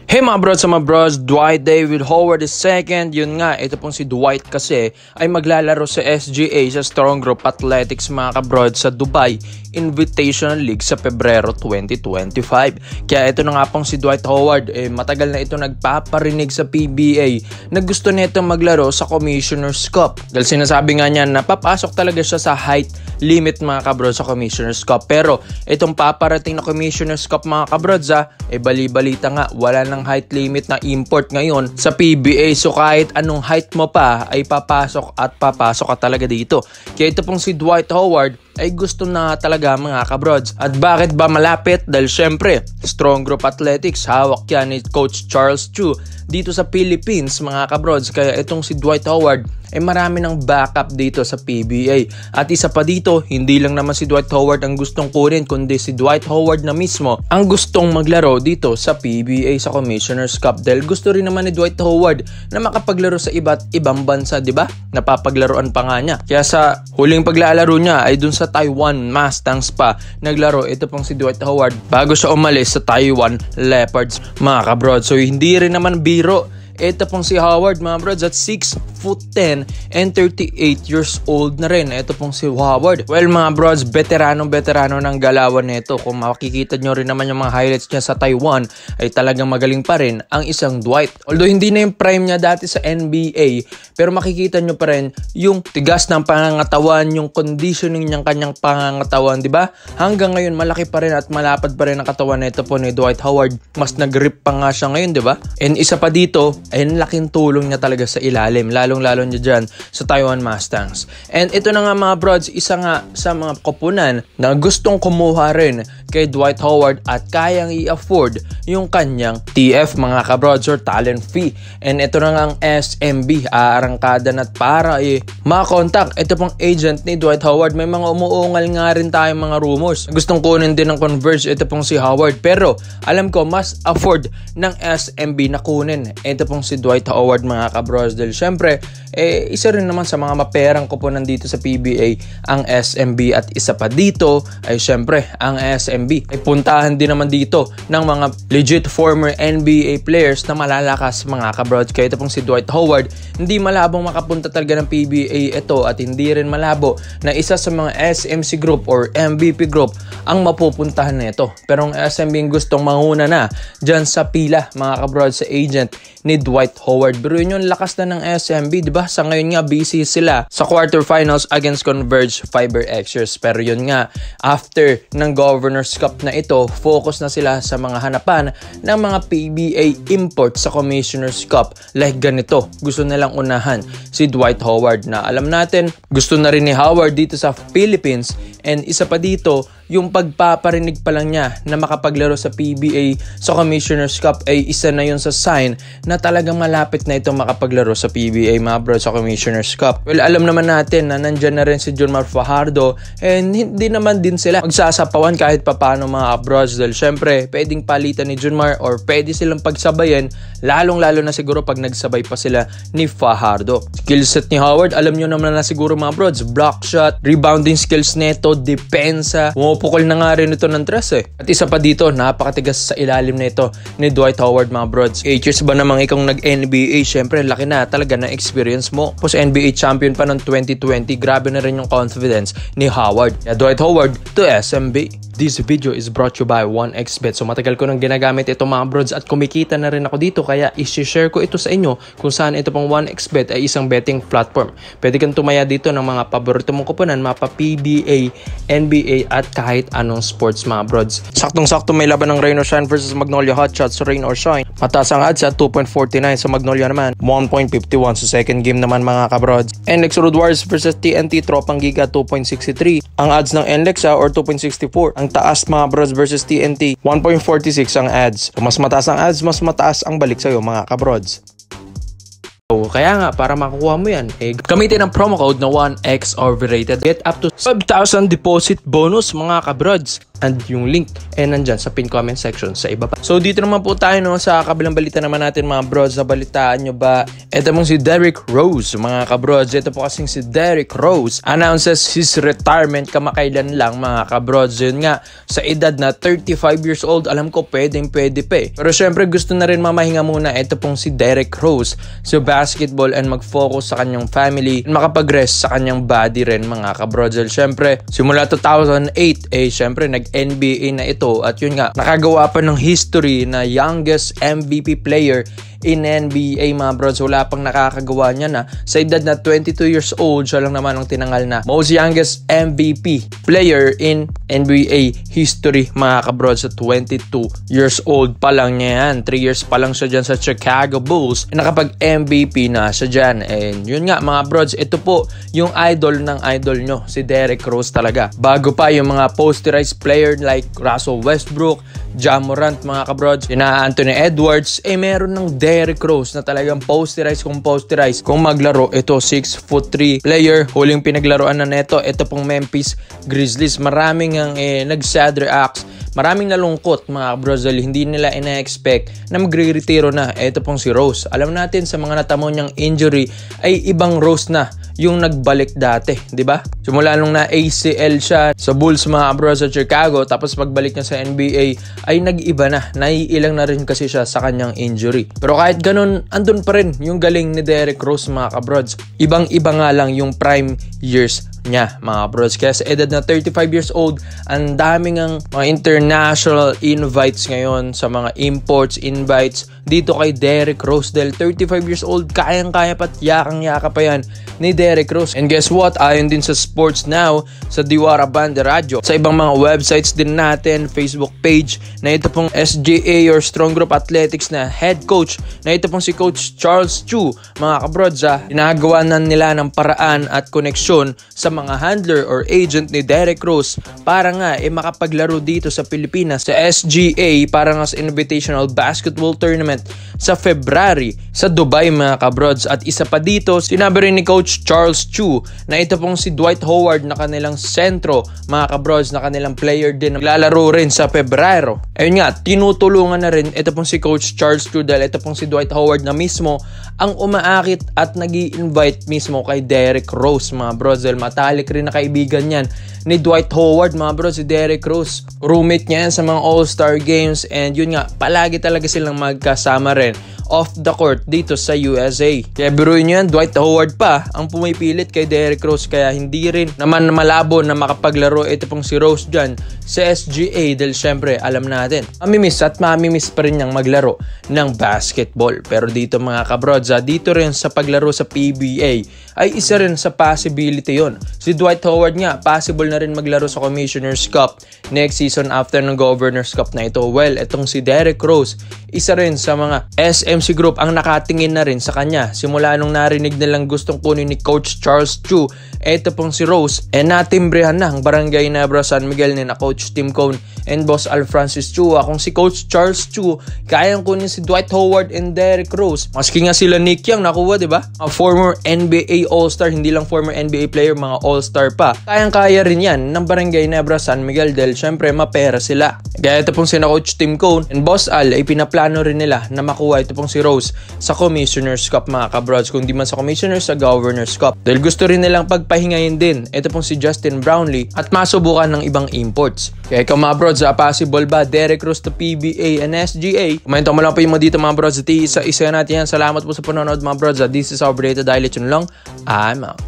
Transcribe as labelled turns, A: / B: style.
A: Hey mga bros, Dwight David Howard II. Yun nga, ito pong si Dwight kasi ay maglalaro sa SGA sa Strong Group Athletics mga kabrods sa Dubai Invitational League sa Pebrero 2025. Kaya ito na nga pong si Dwight Howard, matagal na ito nagpaparinig sa PBA na gusto nito maglaro sa Commissioner's Cup. Dahil sinasabi nga niya na papasok talaga siya sa height limit mga kabrods sa Commissioner's Cup. Pero itong paparating na Commissioner's Cup mga kabrods bali-balita nga wala ng height limit na import ngayon sa PBA. So kahit anong height mo pa ay papasok ka talaga dito. Kaya ito pong si Dwight Howard ay gusto na talaga mga kabrods. At bakit ba malapit? Dahil syempre, Strong Group Athletics, hawak yan ni Coach Charles Chu dito sa Philippines mga kabrods. Kaya itong si Dwight Howard ay marami ng backup dito sa PBA. At isa pa dito, hindi lang naman si Dwight Howard ang gustong kunin, kundi si Dwight Howard na mismo ang gustong maglaro dito sa PBA sa Commissioner's Cup. Dahil gusto rin naman ni Dwight Howard na makapaglaro sa iba't ibang bansa, di ba? Napapaglaruan pa nga niya. Kaya sa huling paglalaro niya ay dun sa Taiwan Mustangs pa naglaro ito pong si Dwight Howard bago siya umalis sa Taiwan Leopards mga kabrods. So hindi rin naman biro ito pong si Howard mga brods at 6'10" and 38 years old na rin. Ito pong si Howard. Well mga brods, veterano ng galawan nito. Kung makikita nyo rin naman yung mga highlights niya sa Taiwan ay talagang magaling pa rin ang isang Dwight. Although hindi na yung prime niya dati sa NBA, pero makikita nyo pa rin yung tigas ng pangangatawan, yung conditioning niyang kanyang pangangatawan, di ba? Hanggang ngayon malaki pa rin at malapad pa rin ang katawan nito po ni Dwight Howard. Mas nag-grip pa nga siya ngayon, di ba? And isa pa dito, ay laking tulong niya talaga sa ilalim, lalong-lalo niya dyan sa Taiwan Mustangs. And ito na nga mga brods, isa nga sa mga koponan na gustong kumuha rin kay Dwight Howard at kayang i-afford yung kanyang TF mga kabrods or talent fee. And ito na nga ang SMB, aarangkada na para makakontak ito pong agent ni Dwight Howard. May mga umuungal nga rin tayong mga rumors. Gustong kunin din ng Converge ito pong si Howard, pero alam ko mas afford ng SMB na kunin ito pong si Dwight Howard mga kabrods. Dahil syempre isa rin naman sa mga maperang koponan dito sa PBA ang SMB. At isa pa dito ay syempre ang SMB ay puntahan din naman dito ng mga legit former NBA players na malalakas mga kabrods. Kaya ito pong si Dwight Howard, hindi malabong makapunta talaga ng PBA ito at hindi rin malabo na isa sa mga SMC group or MVP group ang mapupuntahan nito. Pero ang SMB gustong manguna na dyan sa pila mga kabrods sa agent ni Dwight Howard. Pero yun yung lakas na ng SMB, di ba? Sa ngayon nga busy sila sa quarterfinals against Converge Fiber Xers. Pero yun nga, after ng Governor's Cup na ito, focus na sila sa mga hanapan ng mga PBA imports sa Commissioner's Cup. Like ganito, gusto nilang unahan si Dwight Howard na alam natin, gusto na rin ni Howard dito sa Philippines. And isa pa dito, yung pagpaparinig pa lang niya na makapaglaro sa PBA sa Commissioner's Cup ay isa na yun sa sign na talagang malapit na itong makapaglaro sa PBA mga bro sa Commissioner's Cup. Well, alam naman natin na nandyan na rin si Junmar Fajardo and hindi naman din sila magsasapawan kahit papano mga bros. Dahil syempre, pwedeng palitan ni Junmar or pwede silang pagsabayan, lalong-lalo na siguro pag nagsabay pa sila ni Fajardo. Skillset ni Howard, alam nyo naman na siguro mga bros, block shot, rebounding skills neto, depensa, pukol na nga rin ito ng tres At isa pa dito, napakatigas sa ilalim na ito ni Dwight Howard mga brods. 8 years ba namang ikaw nag-NBA? Syempre, laki na talaga na experience mo. Tapos NBA champion pa ng 2020, grabe na rin yung confidence ni Howard. Kaya Dwight Howard to SMB. This video is brought to you by 1xBet. So matagal ko nang ginagamit ito mga brods at kumikita na rin ako dito. Kaya i-share ko ito sa inyo kung saan ito pang 1xBet ay isang betting platform. Pwede kang tumaya dito ng mga paborito mong kuponan, mapa PBA, NBA at kahit anong sports mga brods. Saktong-sakto may laban ng Rain or Shine versus Magnolia Hotshots. So Rain or Shine, mataas ang odds at 2.49. Sa Magnolia naman, 1.51. So second game naman mga kabrods. NLEX Road Warriors versus TNT Tropang Giga, 2.63. Ang odds ng NLEX or 2.64. Ang taas mga bros versus TNT, 1.46 ang odds. So mas mataas ang odds, mas mataas ang balik sa'yo mga kabrods. Kaya nga, para makukuha mo yan, gamitin ang promo code na 1x overrated. Get up to 5,000 deposit bonus mga kabrods. and yung link nandyan sa pin comment section sa ibaba. So dito naman po tayo sa kabilang balita naman natin mga brods. Sa balitaan nyo ba? Ito pong si Derrick Rose mga kabrods. Ito po kasing si Derrick Rose announces his retirement kamakailan lang mga kabrods. Yun nga, sa edad na 35 years old, alam ko pwede pa eh. Pero syempre gusto na rin mamahinga muna. Ito pong si Derrick Rose sa basketball and mag-focus sa kanyang family and makapag-rest sa kanyang body rin mga kabrods. Syempre simula 2008 syempre nag-NBA na ito at yun nga, nakagawa pa ng history na youngest MVP player in NBA mga brods. Wala pang nakakagawa niya na sa edad na 22 years old, siya lang naman ang tinangal na most youngest MVP player in NBA history mga kabrods. Sa 22 years old pa lang niya yan, 3 years pa lang siya dyan sa Chicago Bulls, nakapag MVP na siya dyan. And yun nga mga brods, ito po yung idol ng idol nyo, si Derrick Rose talaga. Bago pa yung mga posterized player like Russell Westbrook, Ja Morant mga kabrods, na Anthony Edwards, meron ng Derrick Rose na talagang posterized kung maglaro. Ito 6'3" player, huling pinaglaruan na neto ito pong Memphis Grizzlies. Maraming ang nag-sad reacts, maraming nalungkot mga kabrods dahil hindi nila ina-expect na magre-retiro na ito pong si Rose. Alam natin sa mga natamo niyang injury ay ibang Rose na yung nagbalik dati, di ba? Simula nung na ACL siya sa Bulls mga kabrods sa Chicago, tapos pagbalik niya sa NBA ay nag-iba na. Naiilang na rin kasi siya sa kanyang injury. Pero kahit ganun, andun pa rin yung galing ni Derrick Rose mga kabrods. Ibang-iba nga lang yung prime years niya mga kabrods. Kaya sa edad na 35 years old, ang daming ang mga international invites ngayon sa mga invites dito kay Derrick Rose dahil 35 years old, kayang-kaya pa at yakang-yaka pa yan ni Derrick Rose. And guess what? Ayon din sa Sports Now, sa Diwara Banda Radio, sa ibang mga websites din natin, Facebook page, na ito pong SGA or Strong Group Athletics na head coach, na ito pong si Coach Charles Chu, mga kabrods, ginagawa na nila ng paraan at koneksyon sa mga handler or agent ni Derrick Rose para nga makapaglaro dito sa Pilipinas sa SGA para nga sa Invitational Basketball Tournament sa February sa Dubai mga kabrods. At isa pa dito, sinabi rin ni Coach Charles Chu na ito pong si Dwight Howard na kanilang sentro mga kabrods, na kanilang player din, naglalaro rin sa Pebrero. Ayun nga, tinutulungan na rin ito pong si Coach Charles Chu dahil ito pong si Dwight Howard na mismo ang umaakit at nag-i-invite mismo kay Derrick Rose mga bros. Dahil matalik rin na kaibigan yan ni Dwight Howard mga bros, si Derrick Rose. Roommate niya yan sa mga All-Star Games and yun nga, palagi talaga silang magkasama rin off the court dito sa USA. Kaya biruin nyo yan, Dwight Howard pa ang pumipilit kay Derrick Rose, kaya hindi rin naman malabo na makapaglaro ito pong si Rose dyan sa SGA dahil syempre alam natin, mamimiss at mamimiss pa rin niyang maglaro ng basketball. Pero dito mga kabrods, dito rin sa paglaro sa PBA ay isa rin sa possibility yon. Si Dwight Howard nga, possible na rin maglaro sa Commissioner's Cup next season after ng Governor's Cup na ito. Well, itong si Derrick Rose, isa rin sa mga SMC Group ang nakatingin na rin sa kanya. Simula nung narinig nilang gustong kunin ni Coach Charles Chu, ito pong si Rose, natimbrehan na ang Barangay Nebra San Miguel ni na Coach Tim Cone and Boss Al Francis Chua. Kung si Coach Charles Chu, kayang kunin si Dwight Howard and Derrick Rose. Maski nga sila Nick Young nakuha, diba? A former NBA All-Star, hindi lang former NBA player, mga All-Star pa. Kayang-kaya rin yan ng Barangay Nebra San Miguel dahil syempre mapera sila. Kaya ito pong sina Coach Tim Cone and Boss Al ay pinaplano rin nila na makuha ito pong si Rose sa Commissioner's Cup mga kabrods. Kung di man sa Commissioner's, sa Governor's Cup. Dahil gusto rin nilang pagpahingayin din ito pong si Justin Brownlee at masubukan ng ibang imports. Kaya ikaw mga brods, possible ba Derrick Rose to PBA and SGA? Komento mo lang po yung mga dito mga brods. Isa natin yan. Salamat po sa panonood mga brods. This is our Brita Dialect lang. I'm out.